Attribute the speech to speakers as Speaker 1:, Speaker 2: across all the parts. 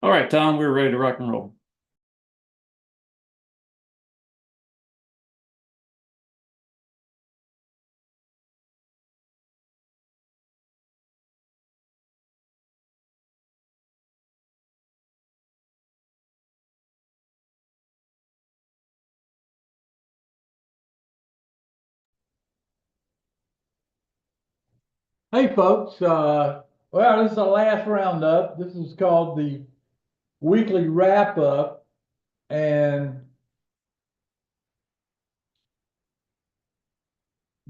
Speaker 1: All right, Tom, we're ready to rock and roll.
Speaker 2: Hey folks, well, this is the last roundup. This is called the weekly wrap up, and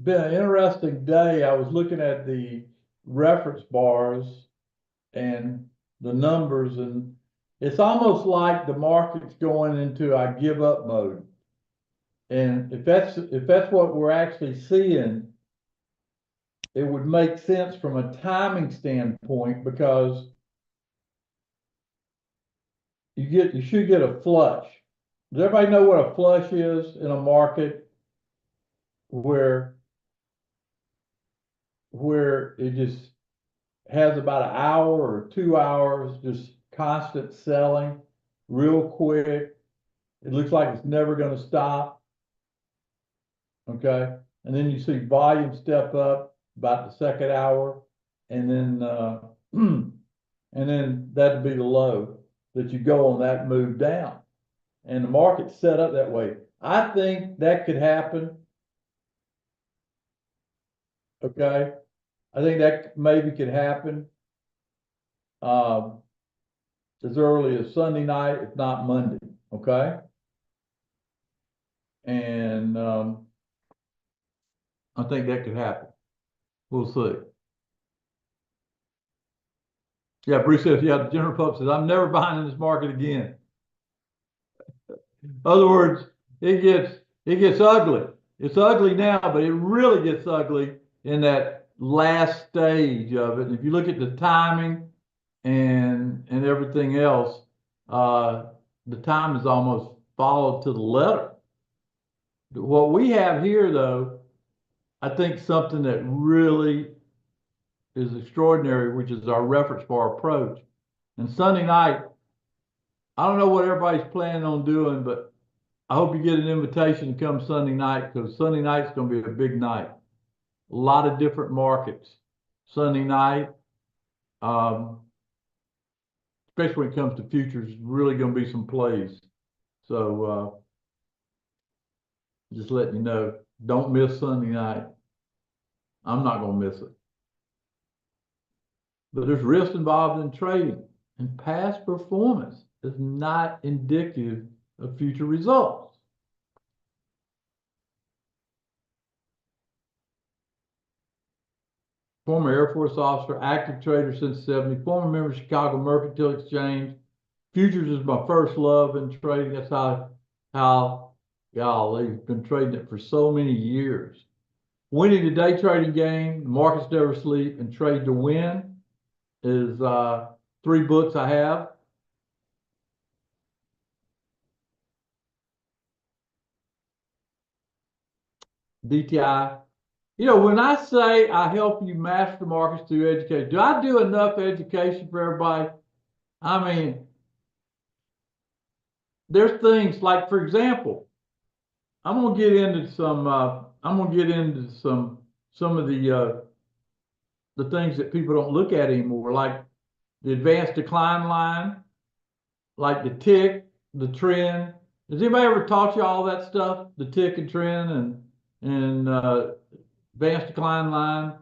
Speaker 2: been an interesting day. I was looking at the reference bars and the numbers, and it's almost like the market's going into a give up mode. And if that's what we're actually seeing, it would make sense from a timing standpoint, because you should get a flush. Does everybody know what a flush is in a market where it just has about an hour or 2 hours, just constant selling real quick? It looks like it's never going to stop. Okay. And then you see volume step up about the second hour, and then and then that'd be the low that you go on that move down. And the market's set up that way. I think that could happen. Okay. I think that maybe could happen as early as Sunday night, if not Monday. Okay. And I think that could happen. We'll see. Yeah, Bruce says, yeah, the general public says, I'm never buying in this market again. In other words, it gets ugly. It's ugly now, but it really gets ugly in that last stage of it. And if you look at the timing and everything else, the time is almost followed to the letter. What we have here, though, I think something that really is extraordinary, which is our reference bar approach. And Sunday night, I don't know what everybody's planning on doing, but I hope you get an invitation to come Sunday night, because Sunday night's going to be a big night. A lot of different markets Sunday night. Especially when it comes to futures, really going to be some plays. So just letting you know, don't miss Sunday night. I'm not going to miss it. But there's risk involved in trading, and past performance is not indicative of future results. Former Air Force officer, active trader since '70, former member of Chicago Mercantile Exchange. Futures is my first love in trading. That's how golly, been trading it for so many years. Winning the day trading game, the markets never sleep, and trade to win is 3 books I have. DTI. You know, when I say I help you master markets through education, do I do enough education for everybody? I mean, there's things like, for example, I'm gonna get into some some of the things that people don't look at anymore, like the advanced decline line, like the tick, the trend. Has anybody ever taught you all that stuff? The tick and trend and advanced decline line,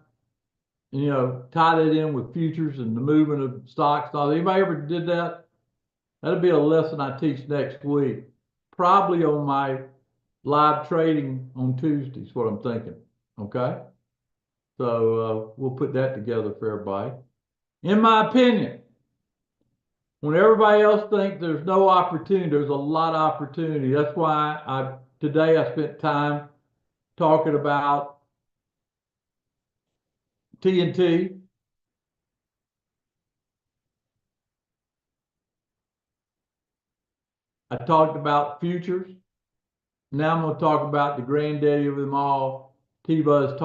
Speaker 2: you know, tie that in with futures and the movement of stocks and all. Anybody ever did that? That'll be a lesson I teach next week, probably on my live trading on Tuesdays, what I'm thinking. Okay. So we'll put that together for everybody. In my opinion, when everybody else thinks there's no opportunity, there's a lot of opportunity. That's why today I spent time talking about TNT. I talked about futures. Now I'm going to talk about the granddaddy of them all, T-Buzz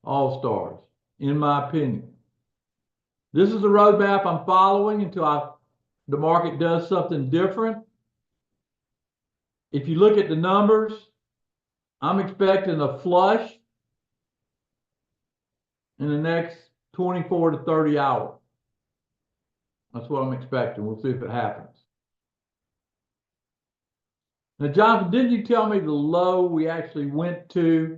Speaker 2: All-Stars, in my opinion. This is the roadmap I'm following until the market does something different. If you look at the numbers, I'm expecting a flush in the next 24 to 30 hours. That's what I'm expecting. We'll see if it happens. Now, Jonathan, didn't you tell me the low we actually went to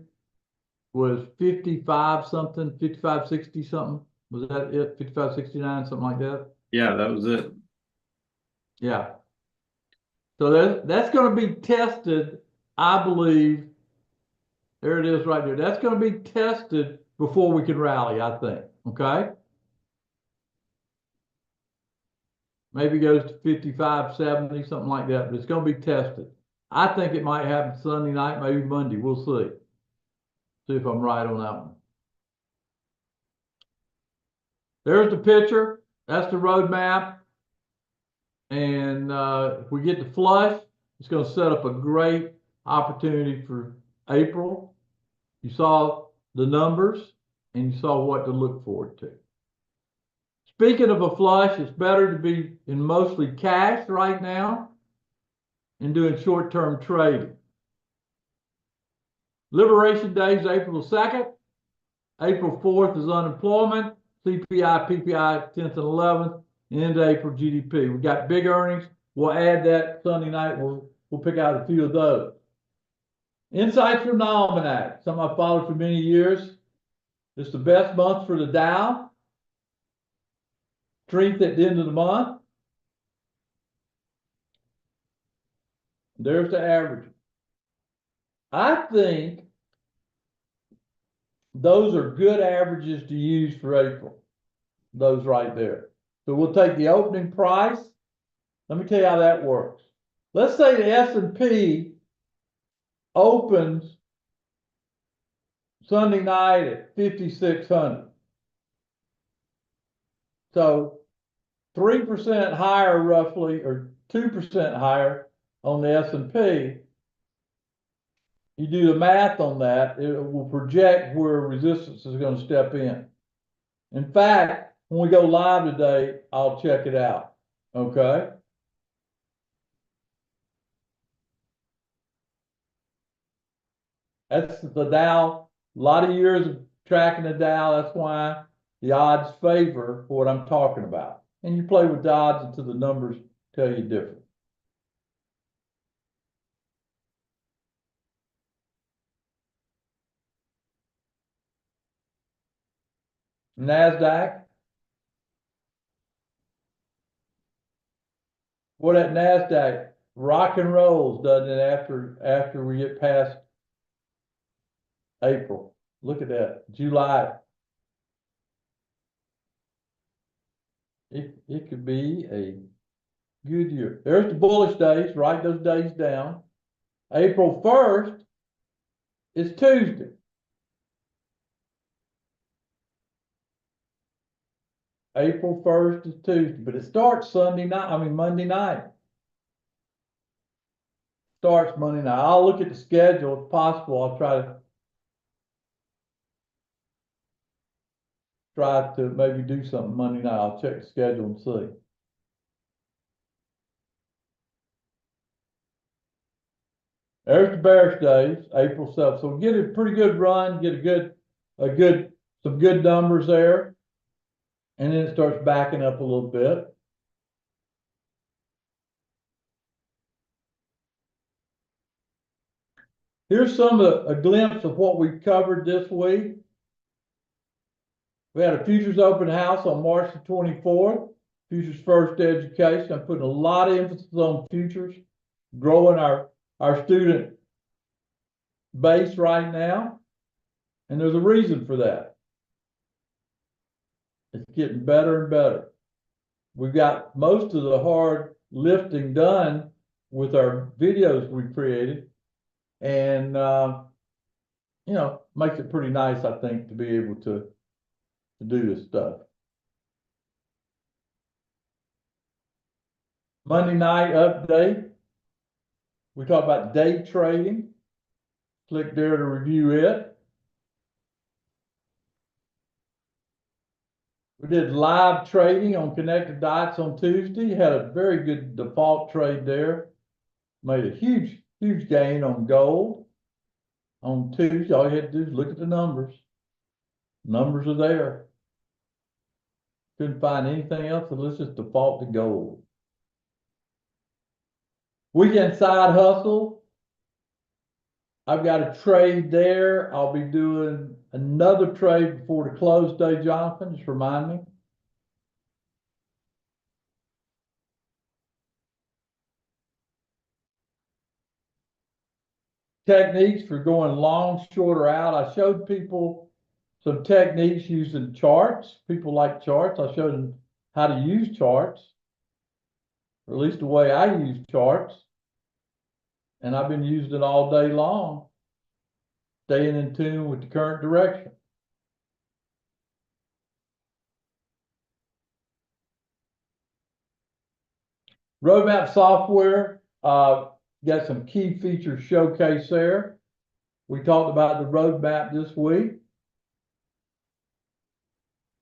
Speaker 2: was 55 something, 55.60 something? Was that it? 55.69, something like that?
Speaker 1: Yeah, that was it.
Speaker 2: Yeah. So that's going to be tested, I believe. There it is right there. That's going to be tested before we can rally, I think. Okay. Maybe goes to 55.70, something like that, but it's going to be tested. I think it might happen Sunday night, maybe Monday. We'll see. See if I'm right on that one. There's the picture. That's the roadmap. And if we get the flush, it's going to set up a great opportunity for April. You saw the numbers and you saw what to look forward to. Speaking of a flush, it's better to be in mostly cash right now and doing short-term trading. Liberation Day is April 2nd. April 4th is unemployment, CPI, PPI 10th and 11th, and end of April GDP. We got big earnings. We'll add that Sunday night. We'll pick out a few of those. Insights from the Almanac, something I've followed for many years. It's the best month for the Dow. Strength at the end of the month. There's the average. I think those are good averages to use for April. Those right there. So we'll take the opening price. Let me tell you how that works. Let's say the S&P opens Sunday night at 5,600. So 3% higher roughly, or 2% higher on the S&P. You do the math on that, it will project where resistance is going to step in. In fact, when we go live today, I'll check it out. Okay. That's the Dow. A lot of years of tracking the Dow. That's why the odds favor what I'm talking about. And you play with the odds until the numbers tell you different. NASDAQ. Well, that NASDAQ rock and rolls, doesn't it, after we get past April. Look at that. July. It could be a good year. There's the bullish days. Write those days down. April 1st is Tuesday. April 1st is Tuesday, but it starts Monday night. Starts Monday night. I'll look at the schedule if possible. I'll try to maybe do something Monday night. I'll check the schedule and see. There's the bearish days, April 7th. So get a pretty good run, get some good numbers there. And then it starts backing up a little bit. Here's a glimpse of what we covered this week. We had a futures open house on March the 24th. Futures First Education. I'm putting a lot of emphasis on futures, growing our student base right now. And there's a reason for that. It's getting better and better. We've got most of the hard lifting done with our videos we created. And, makes it pretty nice, I think, to be able to do this stuff. Monday night update. We talked about day trading. Click there to review it. We did live trading on Connected Dots on Tuesday. Had a very good default trade there. Made a huge gain on gold on Tuesday. All you had to do is look at the numbers. Numbers are there. Couldn't find anything else, so let's just default to gold. Weekend side hustle. I've got a trade there. I'll be doing another trade before the close day, Jonathan. Just remind me. Techniques for going long, short, or out. I showed people some techniques using charts. People like charts. I showed them how to use charts, or at least the way I use charts. And I've been using it all day long, staying in tune with the current direction. Roadmap software, got some key features showcased there. We talked about the roadmap this week.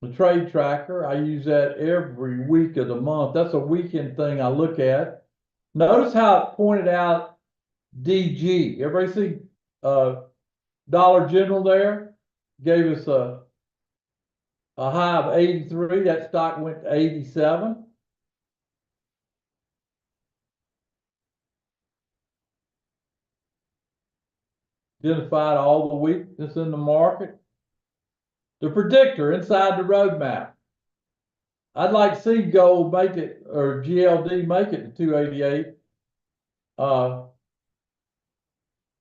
Speaker 2: The trade tracker, I use that every week of the month. That's a weekend thing I look at. Notice how it pointed out DG. Everybody see Dollar General there? Gave us a high of 83. That stock went to 87. Identified all the weakness in the market. The predictor inside the roadmap. I'd like to see gold make it, or GLD make it to 288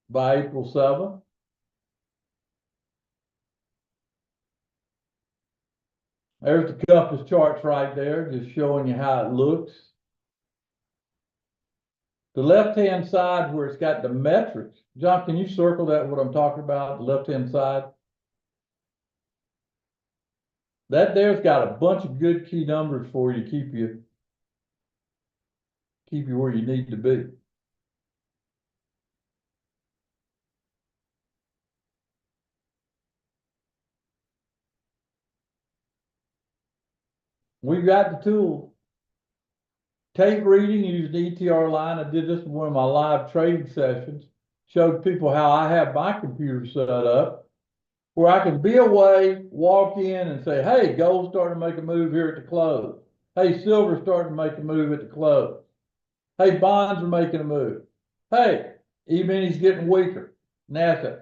Speaker 2: by April 7th. There's the compass charts right there, just showing you how it looks. The left-hand side where it's got the metrics. John, can you circle that, what I'm talking about, the left-hand side? That there's got a bunch of good key numbers for you to keep you where you need to be. We've got the tool. Tape reading using ETR line. I did this in one of my live trading sessions. Showed people how I have my computer set up, where I can be away, walk in and say, hey, gold's starting to make a move here at the close. Hey, silver's starting to make a move at the close. Hey, bonds are making a move. Hey, E-minis getting weaker. NASDAQ.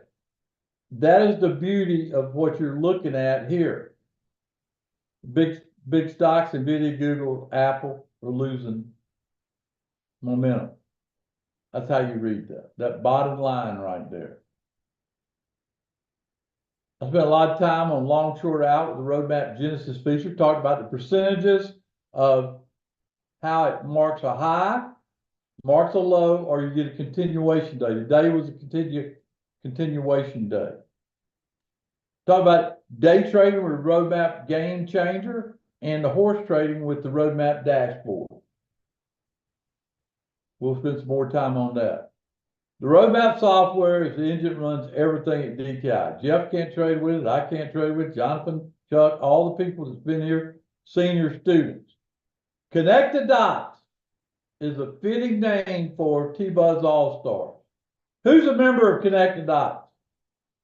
Speaker 2: That is the beauty of what you're looking at here. Big stocks, NVIDIA, Google, Apple are losing momentum. That's how you read that. That bottom line right there. I spent a lot of time on long short out with the Roadmap Genesis feature, talked about the percentages of how it marks a high, marks a low, or you get a continuation day. Today was a continuation day. Talk about day trading with Roadmap Game Changer and the horse trading with the Roadmap Dashboard. We'll spend some more time on that. The Roadmap software is the engine that runs everything at DTI. Jeff can't trade with it. I can't trade with it. Jonathan, Chuck, all the people that's been here, senior students. Connect the Dots is a fitting name for T-Buzz All-Stars. Who's a member of Connect the Dots?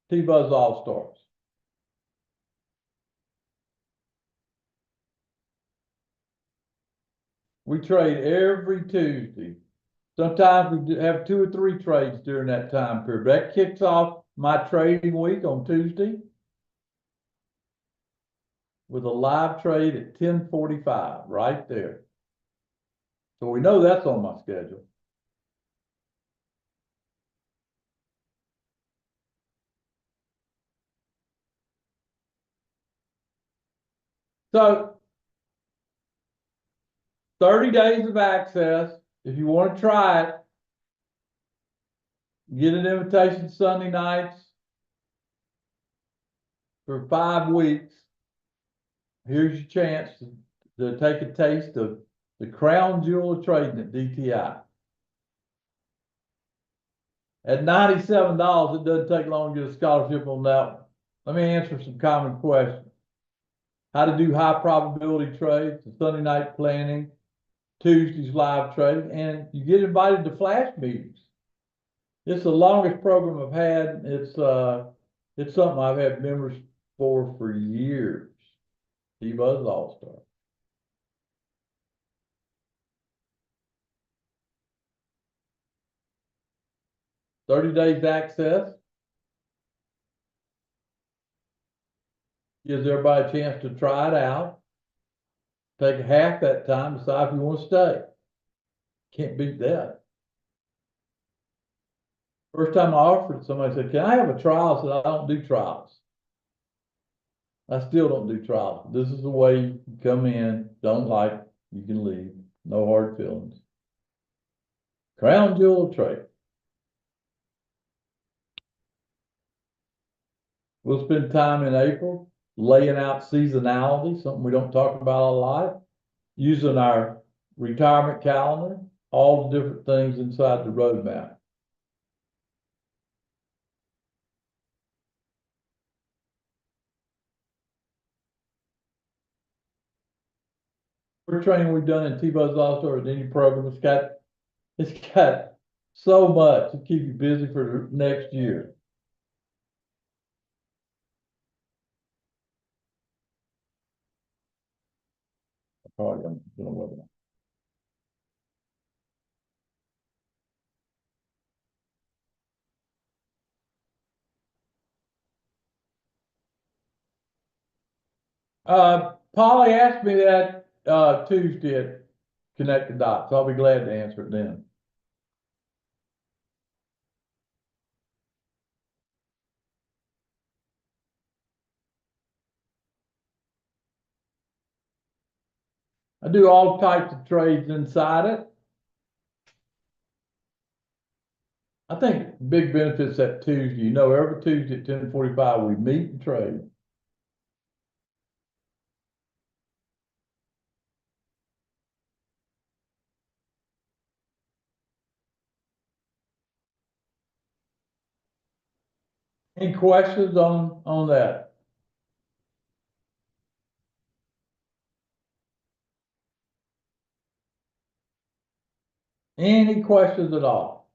Speaker 2: T-Buzz All-Stars. We trade every Tuesday. Sometimes we have 2 or 3 trades during that time period. That kicks off my trading week on Tuesday with a live trade at 10:45 right there. So we know that's on my schedule. So 30 days of access. If you want to try it, get an invitation Sunday nights for 5 weeks. Here's your chance to take a taste of the crown jewel of trading at DTI. At $97, it doesn't take long to get a scholarship on that one. Let me answer some common questions. How to do high probability trades, the Sunday night planning, Tuesday's live trading, and you get invited to flash meetings. It's the longest program I've had. It's something I've had members for years. T-Buzz All-Star. $30 days access. Gives everybody a chance to try it out. Take half that time, decide if you want to stay. Can't beat that. First time I offered it, somebody said, can I have a trial? I said, I don't do trials. I still don't do trials. This is the way you come in, don't like, you can leave. No hard feelings. Crown jewel trade. We'll spend time in April laying out seasonality, something we don't talk about a lot, using our retirement calendar, all the different things inside the roadmap. Every training we've done in T-Buzz All-Star or any program, it's got so much to keep you busy for the next year. Probably I'm doing a webinar. Polly asked me that Tuesday at Connect the Dots. I'll be glad to answer it then. I do all types of trades inside it. I think big benefits that Tuesday. You know, every Tuesday at 10:45 we meet and trade. Any questions on that? Any questions at all?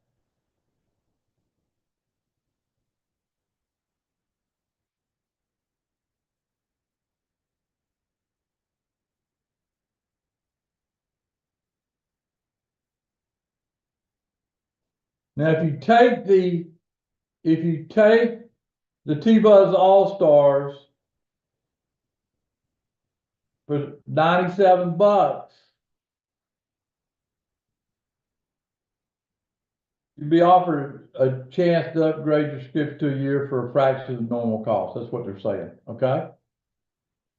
Speaker 2: Now, if you take the T-Buzz All-Stars for $97, you'd be offered a chance to upgrade your subscription to a year for a fraction of normal cost. That's what they're saying, okay?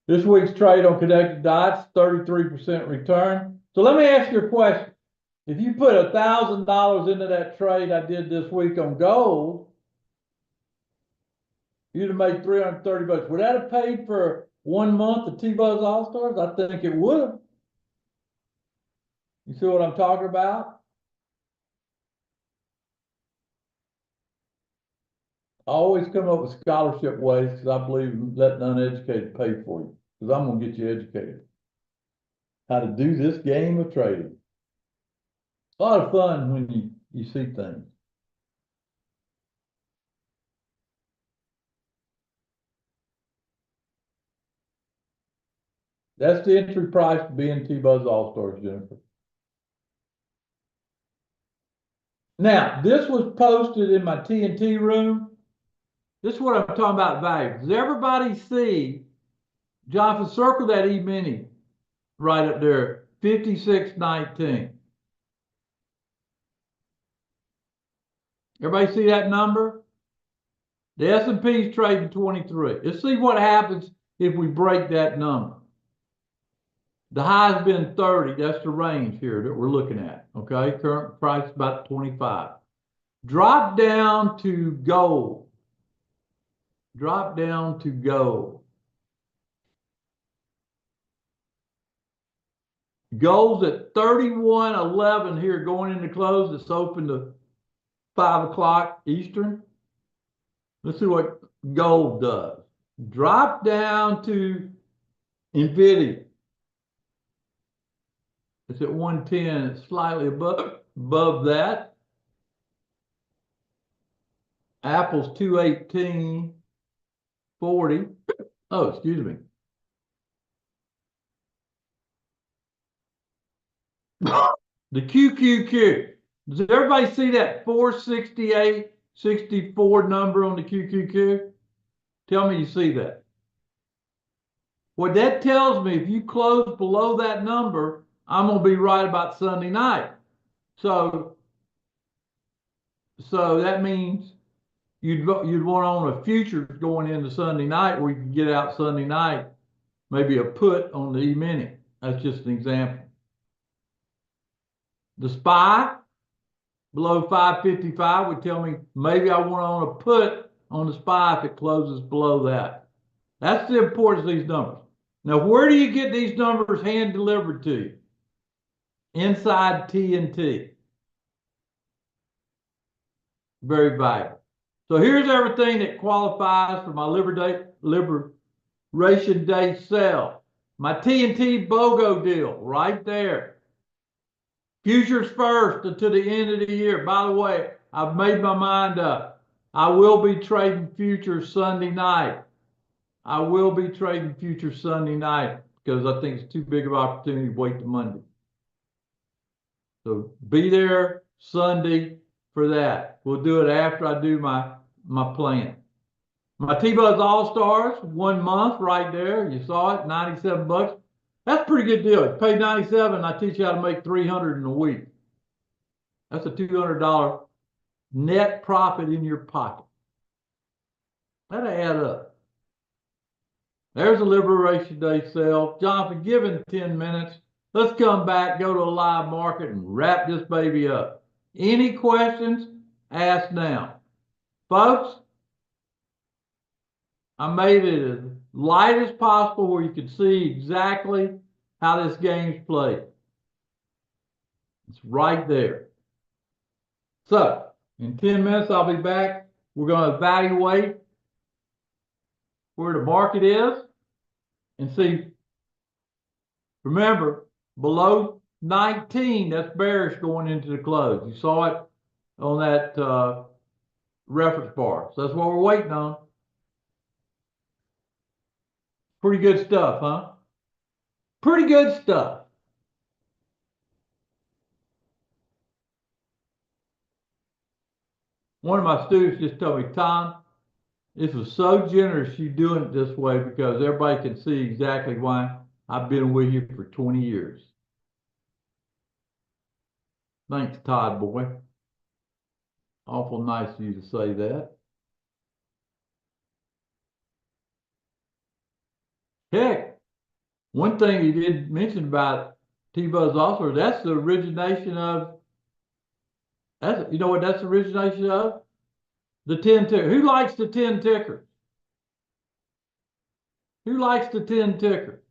Speaker 2: This week's trade on Connected Dots, 33% return. So let me ask you a question. If you put $1,000 into that trade I did this week on gold, you'd have made $330. Would that have paid for 1 month of T-Buzz All-Stars? I think it would have. You see what I'm talking about? I always come up with scholarship ways because I believe in letting uneducated pay for you. Because I'm gonna get you educated. How to do this game of trading. A lot of fun when you see things. That's the entry price to be in T-Buzz All-Stars, Jennifer. Now, this was posted in my TNT room. This is what I'm talking about value. Does everybody see, Jonathan, circle that E-mini right up there, 56.19. Everybody see that number? The S&P is trading 23. Let's see what happens if we break that number. The high has been 30. That's the range here that we're looking at. Okay, current price is about 25. Drop down to gold. Drop down to gold. Gold's at 31.11 here going into close. It's open to 5 o'clock Eastern. Let's see what gold does. Drop down to NVIDIA. It's at 110. It's slightly above that. Apple's 218.40. Oh, excuse me. The QQQ. Does everybody see that 468.64 number on the QQQ? Tell me you see that. What that tells me, if you close below that number, I'm going to be right about Sunday night. So that means you'd want to own a future going into Sunday night where you can get out Sunday night, maybe a put on the E-mini. That's just an example. The SPY below 555 would tell me maybe I want to own a put on the SPY if it closes below that. That's the importance of these numbers. Now, where do you get these numbers hand delivered to you? Inside TNT. Very valuable. So here's everything that qualifies for my Liberation Day sale. My TNT BOGO deal right there. Futures first until the end of the year. By the way, I've made my mind up. I will be trading futures Sunday night. I will be trading futures Sunday night because I think it's too big of an opportunity to wait till Monday. So be there Sunday for that. We'll do it after I do my plan. My T-Buzz All-Stars, 1 month right there. You saw it, $97. That's a pretty good deal. You pay $97, I teach you how to make $300 in a week. That's a $200 net profit in your pocket. That'll add up. There's a Liberation Day sale. Jonathan, given 10 minutes, let's come back, go to a live market, and wrap this baby up. Any questions? Ask now. Folks, I made it as light as possible where you can see exactly how this game's played. It's right there. So, in 10 minutes, I'll be back. We're going to evaluate where the market is and see, remember, below 19, that's bearish going into the close. You saw it on that reference bar. So that's what we're waiting on. Pretty good stuff, huh? Pretty good stuff. One of my students just told me, Tom, this was so generous you doing it this way because everybody can see exactly why I've been with you for 20 years. Thanks, Todd boy. Awful nice of you to say that. Heck, one thing you did mention about T-Buzz Osler, that's the origination of, you know what that's the origination of? The 10 ticker. Who likes the 10 ticker? Who likes the 10 ticker?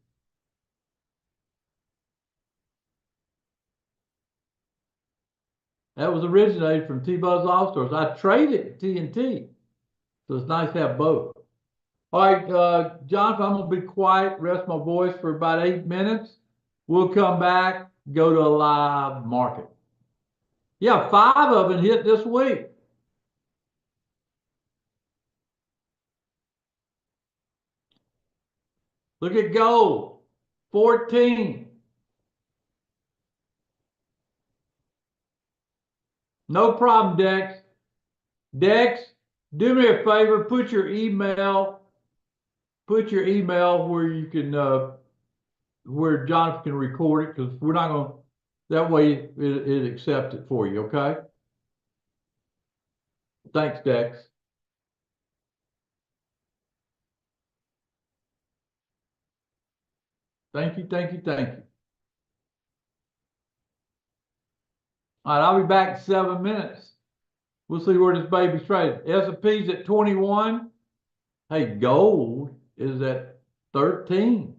Speaker 2: That was originated from T-Buzz All-Stars. I traded TNT, so it's nice to have both. All right, Jonathan, I'm gonna be quiet, rest my voice for about 8 minutes. We'll come back, go to a live market. Yeah, 5 of them hit this week. Look at gold, 14. No problem, Dex. Dex, do me a favor, put your email where you can where Jonathan can record it because we're not gonna that way it accepts it for you, okay? Thanks, Dex. Thank you, thank you, thank you. All right, I'll be back in 7 minutes. We'll see where this baby's traded. S&P's at 21. Hey, gold is at 13.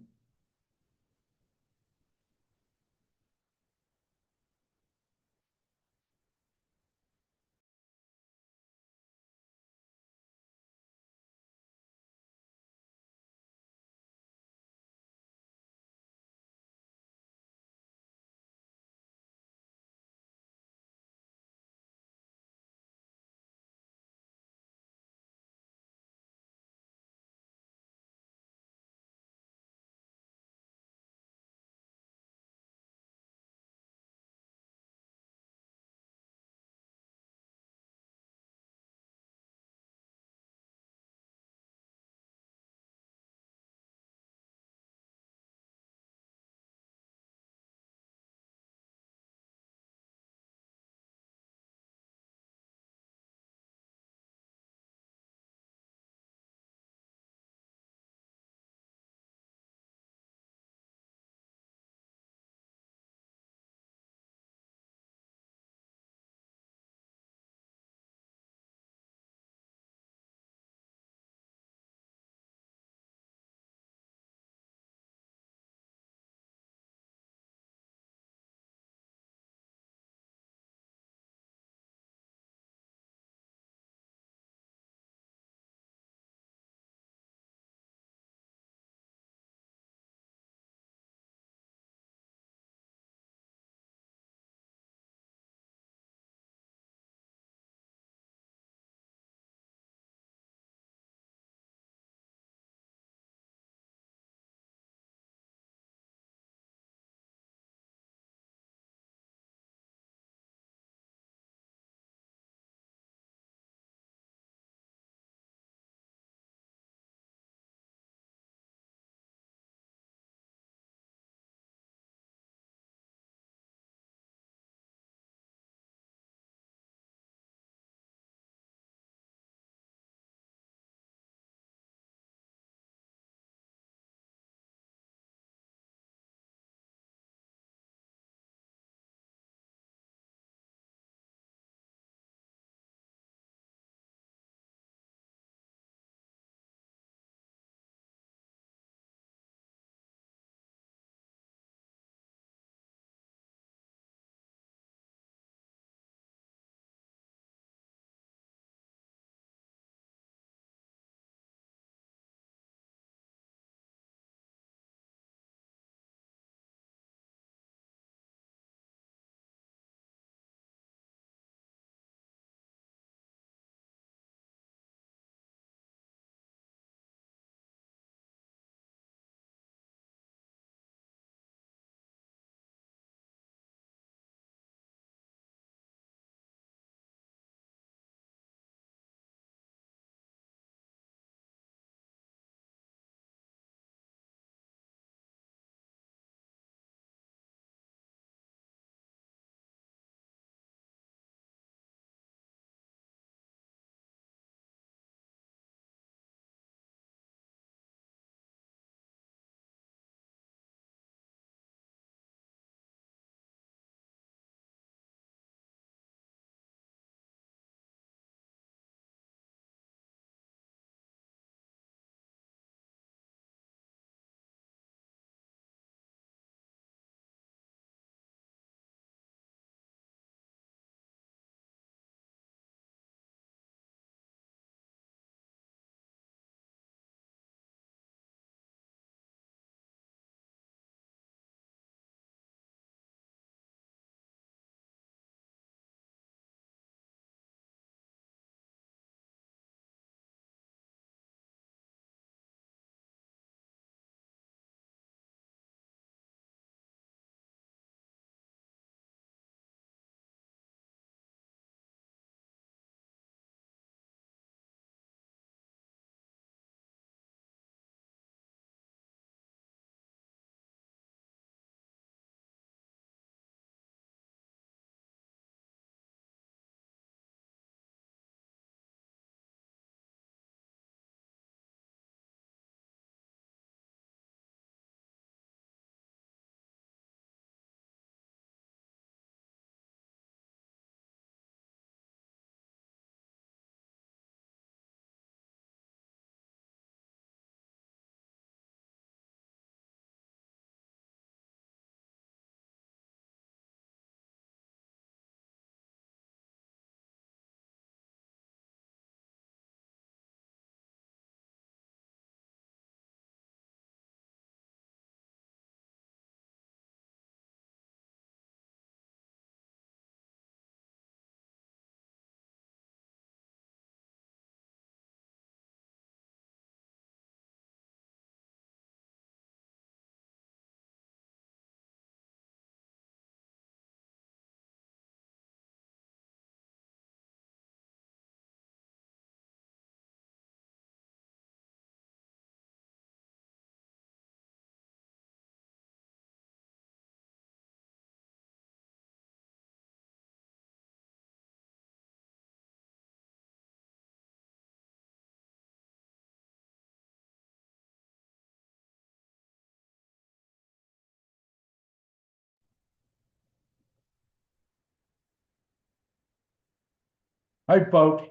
Speaker 2: Hey, folks.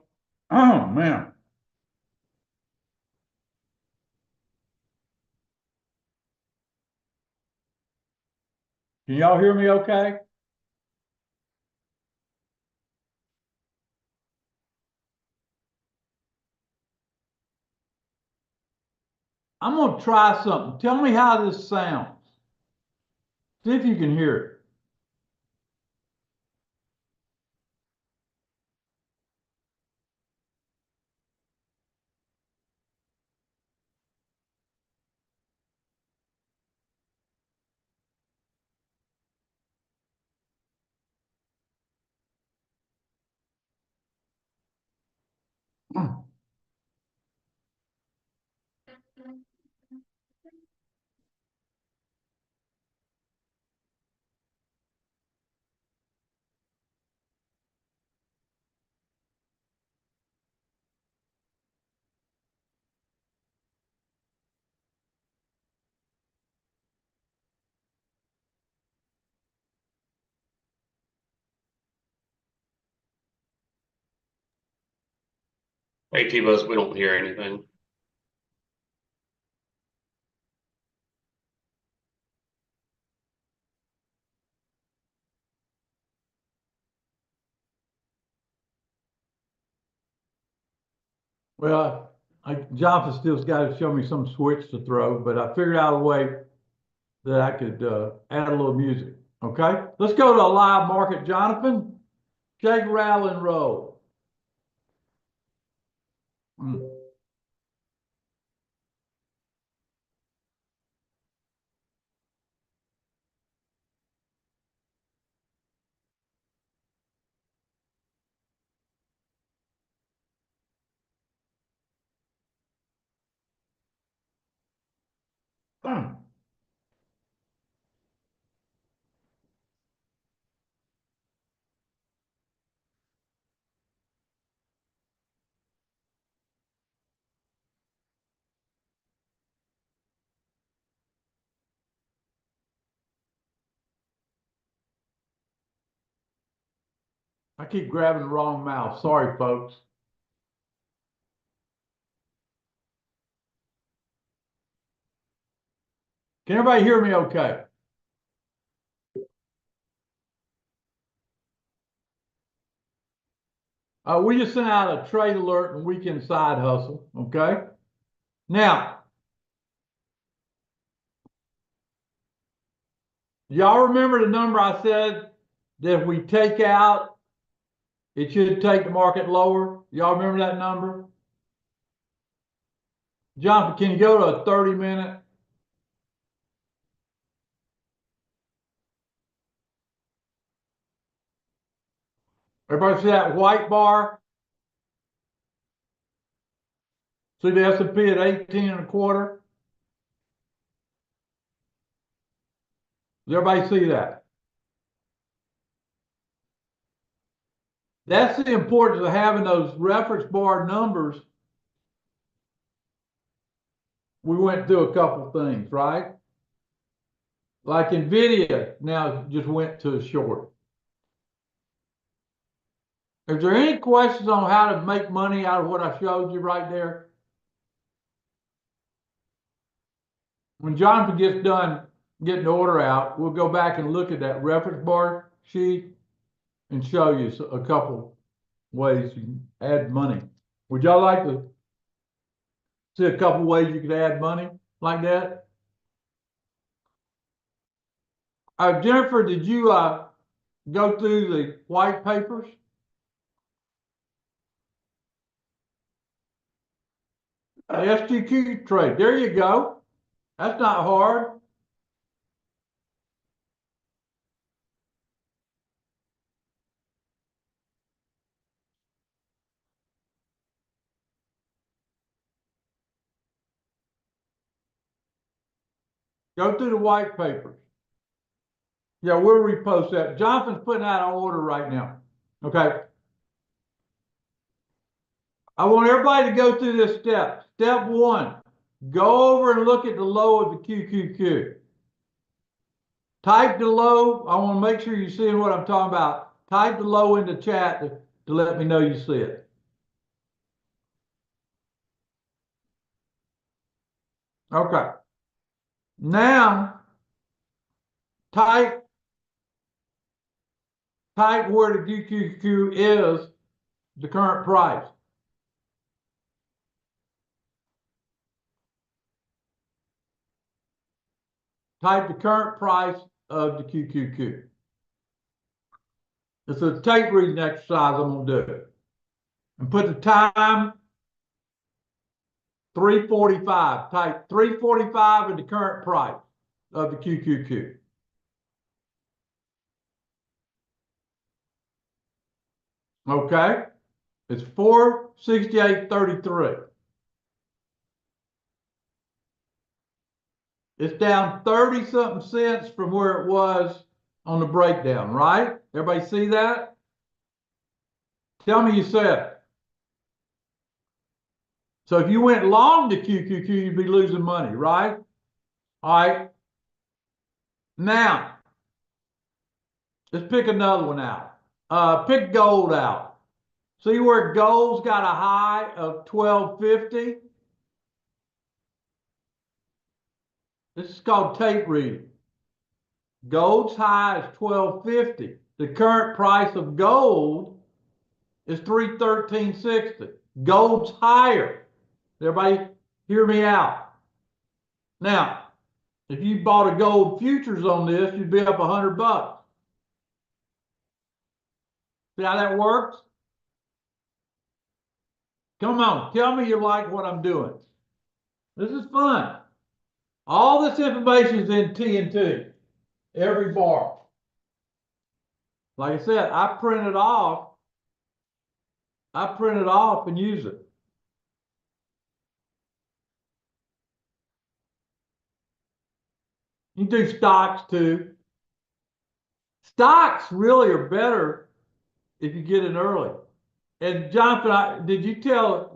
Speaker 2: Oh, man. Can y'all hear me okay? I'm gonna try something. Tell me how this sounds. See if you can hear it.
Speaker 3: Hey, T-Bus, we don't hear anything.
Speaker 2: Well, Jonathan still's got to show me some switch to throw, but I figured out a way that I could add a little music. Okay, let's go to a live market, Jonathan. Shake, rattle, and roll. Mm. Mm. I keep grabbing the wrong mouse. Sorry, folks. Can everybody hear me okay? We just sent out a trade alert and weekend side hustle. Okay. Now, y'all remember the number I said that if we take out, it should take the market lower? Y'all remember that number? Jonathan, can you go to a 30-minute? Everybody see that white bar? See the S&P at 18 and a quarter? Does everybody see that? That's the importance of having those reference bar numbers. We went through a couple things, right? Like NVIDIA now just went to a short. Is there any questions on how to make money out of what I showed you right there? When Jonathan gets done getting the order out, we'll go back and look at that reference bar sheet and show you a couple ways you can add money. Would y'all like to see a couple ways you could add money like that? Jennifer, did you go through the white papers? STQ trade. There you go. That's not hard. Go through the white papers. Yeah, we'll repost that. Jonathan's putting out an order right now. Okay. I want everybody to go through this step. Step one, go over and look at the low of the QQQ. Type the low. I want to make sure you're seeing what I'm talking about. Type the low in the chat. to let me know you see it. Okay. Now, type where the QQQ is the current price. Type the current price of the QQQ. It's a tape reading exercise I'm gonna do. And put the time 3:45. Type 3:45 in the current price of the QQQ. Okay, it's 468.33. It's down 30 something cents from where it was on the breakdown, right? Everybody see that? Tell me you said it. So if you went long to QQQ, you'd be losing money, right? All right. Now, let's pick another one out. Pick gold out. See where gold's got a high of 1250? This is called tape reading. Gold's high is 1250. The current price of gold is 313.60. Gold's higher. Everybody hear me out. Now, if you bought a gold futures on this, you'd be up $100. See how that works? Come on, tell me you like what I'm doing. This is fun. All this information is in TNT, every bar. Like I said, I print it off and use it. You can do stocks too. Stocks really are better if you get in early. And Jonathan, did you tell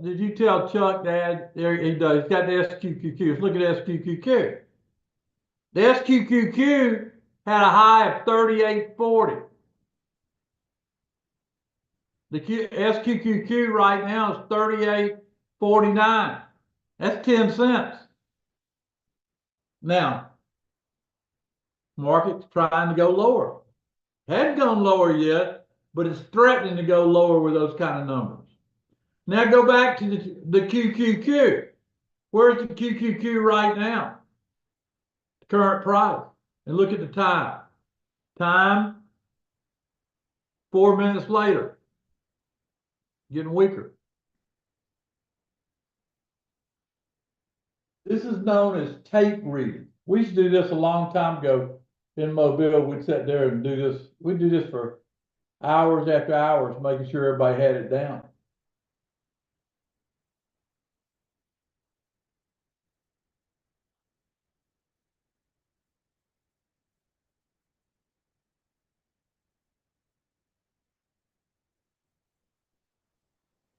Speaker 2: Chuck, Dad? There he does. He's got the SQQQ. Let's look at SQQQ. The SQQQ had a high of 38.40. The SQQQ right now is 38.49. That's 10 cents. Now, market's trying to go lower. Hadn't gone lower yet, but it's threatening to go lower with those kind of numbers. Now go back to the QQQ. Where's the QQQ right now? The current price. And look at the time. Time, 4 minutes later. Getting weaker. This is known as tape reading. We used to do this a long time ago in Mobile. We'd sit there and do this. We'd do this for hours after hours, making sure everybody had it down.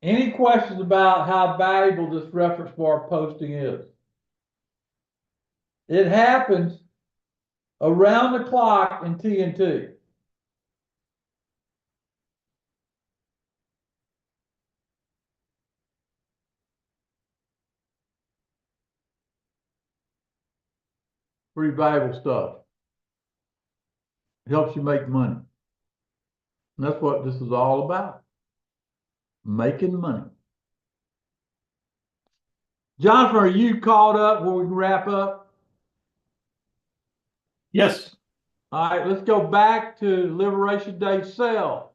Speaker 2: Any questions about how valuable this reference bar posting is? It happens around the clock in TNT. Pretty valuable stuff. It helps you make money. And that's what this is all about. Making money. Jonathan, are you caught up where we can wrap up?
Speaker 1: Yes.
Speaker 2: All right, let's go back to Liberation Day sell.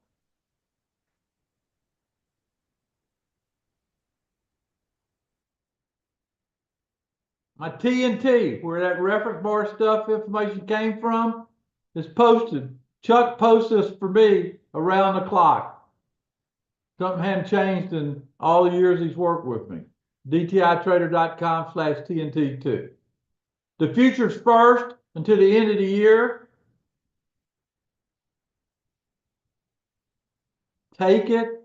Speaker 2: My TNT, where that reference bar stuff information came from, is posted. Chuck posts this for me around the clock. Something hadn't changed in all the years he's worked with me. DTItrader.com/TNT2. The futures first until the end of the year. Take it,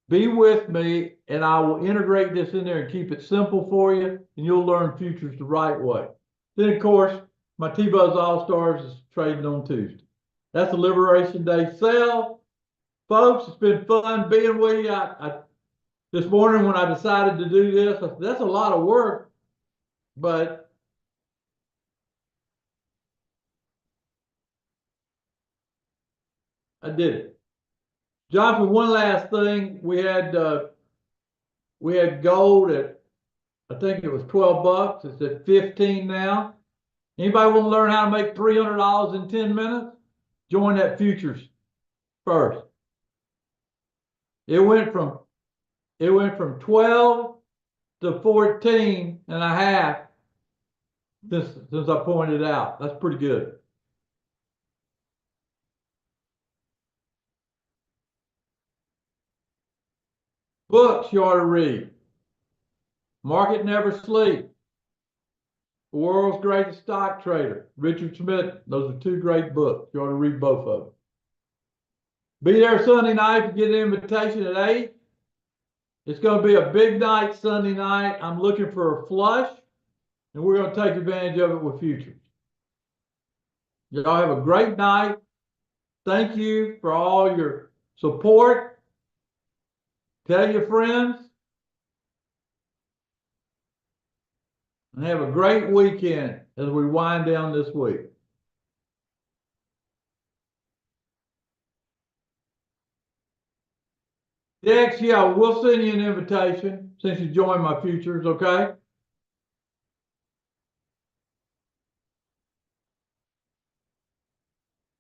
Speaker 2: be with me, and I will integrate this in there and keep it simple for you, and you'll learn futures the right way. Then, of course, my T-Buzz All-Stars is trading on Tuesday. That's the Liberation Day sell. folks, it's been fun being with you. This morning when I decided to do this, I said, that's a lot of work, but I did it. Jonathan, one last thing, we had gold at, I think it was $12. It's at 15 now. Anybody want to learn how to make $300 in 10 minutes? Join that futures first. It went from 12 to 14 and a half since I pointed out. That's pretty good. Books you ought to read. Market Never Sleep. The World's Greatest Stock Trader. Richard Schmidt. Those are two great books. You ought to read both of them. Be there Sunday night to get an invitation at 8. It's going to be a big night Sunday night. I'm looking for a flush, and we're going to take advantage of it with futures. Y'all have a great night. Thank you for all your support. Tell your friends. And have a great weekend as we wind down this week. Dex, yeah, we'll send you an invitation since you joined my futures, okay?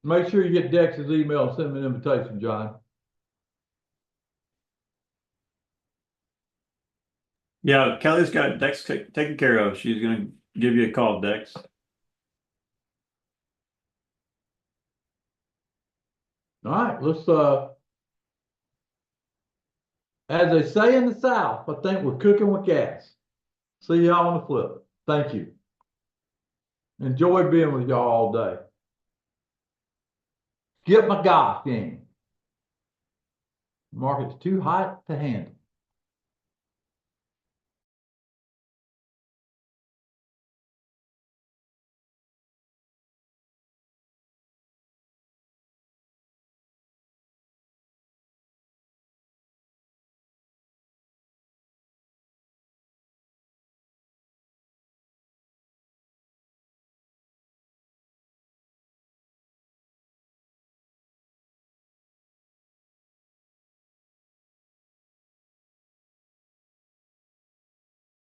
Speaker 2: Make sure you get Dex's email and send me an invitation, John.
Speaker 1: Yeah, Kelly's got Dex taken care of. She's gonna give you a call, Dex.
Speaker 2: All right, let's as they say in the South, I think we're cooking with gas. See y'all on the flip. Thank you. Enjoy being with y'all all day. Get my golf in. Market's too hot to handle.